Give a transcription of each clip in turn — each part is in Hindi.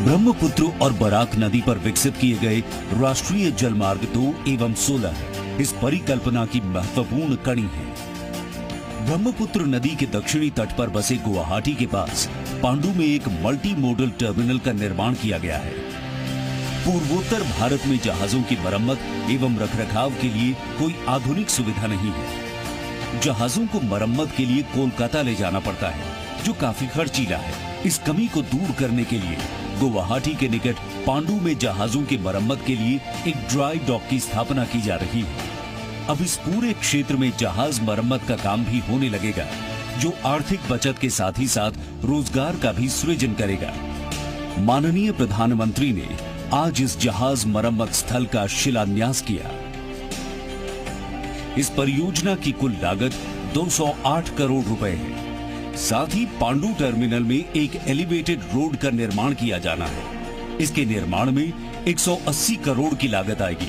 ब्रह्मपुत्र और बराक नदी पर विकसित किए गए राष्ट्रीय जलमार्ग 2 एवं 16 इस परिकल्पना की महत्वपूर्ण कड़ी है। ब्रह्मपुत्र नदी के दक्षिणी तट पर बसे गुवाहाटी के पास पांडु में एक मल्टी मोडल टर्मिनल का निर्माण किया गया है। पूर्वोत्तर भारत में जहाजों की मरम्मत एवं रखरखाव के लिए कोई आधुनिक सुविधा नहीं है। जहाजों को मरम्मत के लिए कोलकाता ले जाना पड़ता है, जो काफी खर्चीला है। इस कमी को दूर करने के लिए गुवाहाटी के निकट पांडु में जहाजों की मरम्मत के लिए एक ड्राई डॉक की स्थापना की जा रही है। अब इस पूरे क्षेत्र में जहाज मरम्मत का काम भी होने लगेगा, जो आर्थिक बचत के साथ ही साथ रोजगार का भी सृजन करेगा। माननीय प्रधानमंत्री ने आज इस जहाज मरम्मत स्थल का शिलान्यास किया। इस परियोजना की कुल लागत 208 करोड़ रुपए है। साथ ही पांडु टर्मिनल में एक एलिवेटेड रोड का निर्माण किया जाना है। इसके निर्माण में 180 करोड़ की लागत आएगी।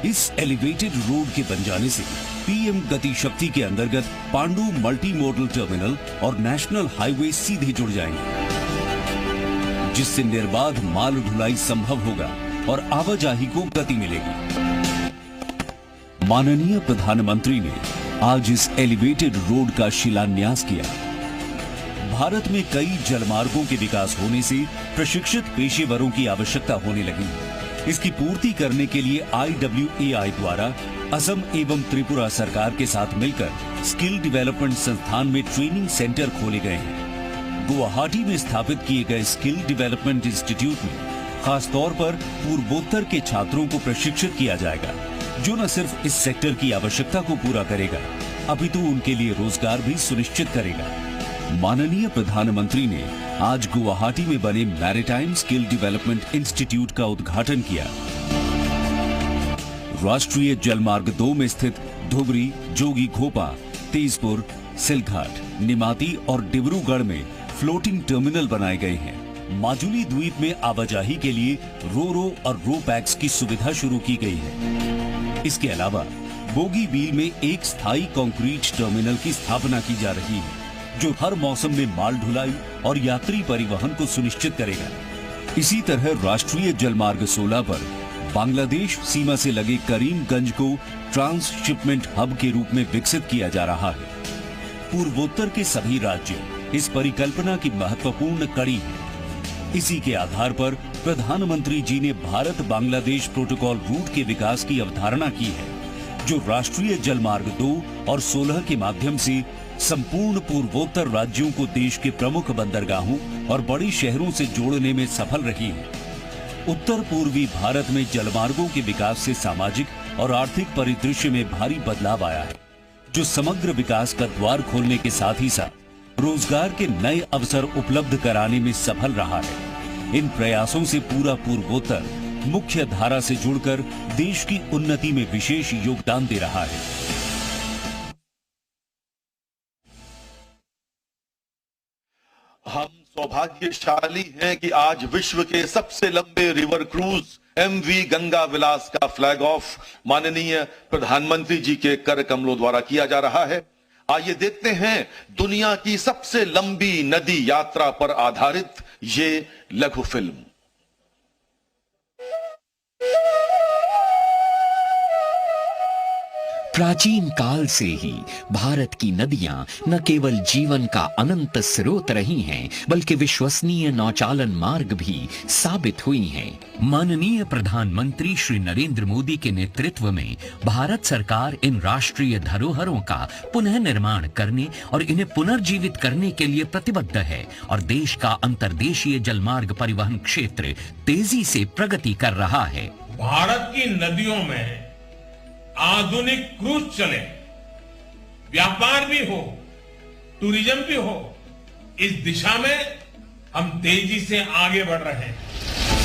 इस एलिवेटेड रोड के बन जाने से पीएम गति शक्ति के अंतर्गत पांडु मल्टी मॉडल टर्मिनल और नेशनल हाईवे सीधे जुड़ जाएंगे, जिससे निर्बाध माल ढुलाई संभव होगा और आवाजाही को गति मिलेगी। माननीय प्रधानमंत्री ने आज इस एलिवेटेड रोड का शिलान्यास किया। भारत में कई जलमार्गों के विकास होने से प्रशिक्षित पेशेवरों की आवश्यकता होने लगी है। इसकी पूर्ति करने के लिए IWAI द्वारा असम एवं त्रिपुरा सरकार के साथ मिलकर स्किल डेवलपमेंट संस्थान में ट्रेनिंग सेंटर खोले गए हैं। गुवाहाटी में स्थापित किए गए स्किल डेवलपमेंट इंस्टीट्यूट में खासतौर पर पूर्वोत्तर के छात्रों को प्रशिक्षित किया जाएगा, जो न सिर्फ इस सेक्टर की आवश्यकता को पूरा करेगा, अपितु उनके लिए रोजगार भी सुनिश्चित करेगा। माननीय प्रधानमंत्री ने आज गुवाहाटी में बने मैरीटाइम स्किल डेवलपमेंट इंस्टीट्यूट का उद्घाटन किया। राष्ट्रीय जलमार्ग 2 में स्थित धुबरी, जोगी घोपा, तेजपुर, सिलघाट, निमाती और डिब्रूगढ़ में फ्लोटिंग टर्मिनल बनाए गए हैं। माजुली द्वीप में आवाजाही के लिए रो और रो पैक्स की सुविधा शुरू की गई है। इसके अलावा बोगी बील में एक स्थायी कंक्रीट टर्मिनल की स्थापना की जा रही है, जो हर मौसम में माल ढुलाई और यात्री परिवहन को सुनिश्चित करेगा। इसी तरह राष्ट्रीय जलमार्ग 16 पर बांग्लादेश सीमा से लगे करीमगंज को ट्रांसशिपमेंट हब के रूप में विकसित किया जा रहा है। पूर्वोत्तर के सभी राज्य इस परिकल्पना की महत्वपूर्ण कड़ी है। इसी के आधार पर प्रधानमंत्री जी ने भारत बांग्लादेश प्रोटोकॉल रूट के विकास की अवधारणा की है, जो राष्ट्रीय जलमार्ग 2 और 16 के माध्यम से संपूर्ण पूर्वोत्तर राज्यों को देश के प्रमुख बंदरगाहों और बड़े शहरों से जोड़ने में सफल रही है। उत्तर पूर्वी भारत में जलमार्गों के विकास से सामाजिक और आर्थिक परिदृश्य में भारी बदलाव आया है, जो समग्र विकास का द्वार खोलने के साथ ही साथ रोजगार के नए अवसर उपलब्ध कराने में सफल रहा है। इन प्रयासों से पूरा पूर्वोत्तर मुख्य धारा से जुड़कर देश की उन्नति में विशेष योगदान दे रहा है। हम सौभाग्यशाली हैं कि आज विश्व के सबसे लंबे रिवर क्रूज MV गंगा विलास का फ्लैग ऑफ माननीय प्रधानमंत्री जी के कर कमलों द्वारा किया जा रहा है। आइए देखते हैं दुनिया की सबसे लंबी नदी यात्रा पर आधारित ये लघु फिल्म। प्राचीन काल से ही भारत की नदियां न केवल जीवन का अनंत स्रोत रही हैं, बल्कि विश्वसनीय नौचालन मार्ग भी साबित हुई हैं। माननीय प्रधानमंत्री श्री नरेंद्र मोदी के नेतृत्व में भारत सरकार इन राष्ट्रीय धरोहरों का पुनः निर्माण करने और इन्हें पुनर्जीवित करने के लिए प्रतिबद्ध है और देश का अंतर्देशीय जलमार्ग परिवहन क्षेत्र तेजी से प्रगति कर रहा है। भारत की नदियों में आधुनिक क्रूज चले, व्यापार भी हो, टूरिज्म भी हो, इस दिशा में हम तेजी से आगे बढ़ रहे हैं।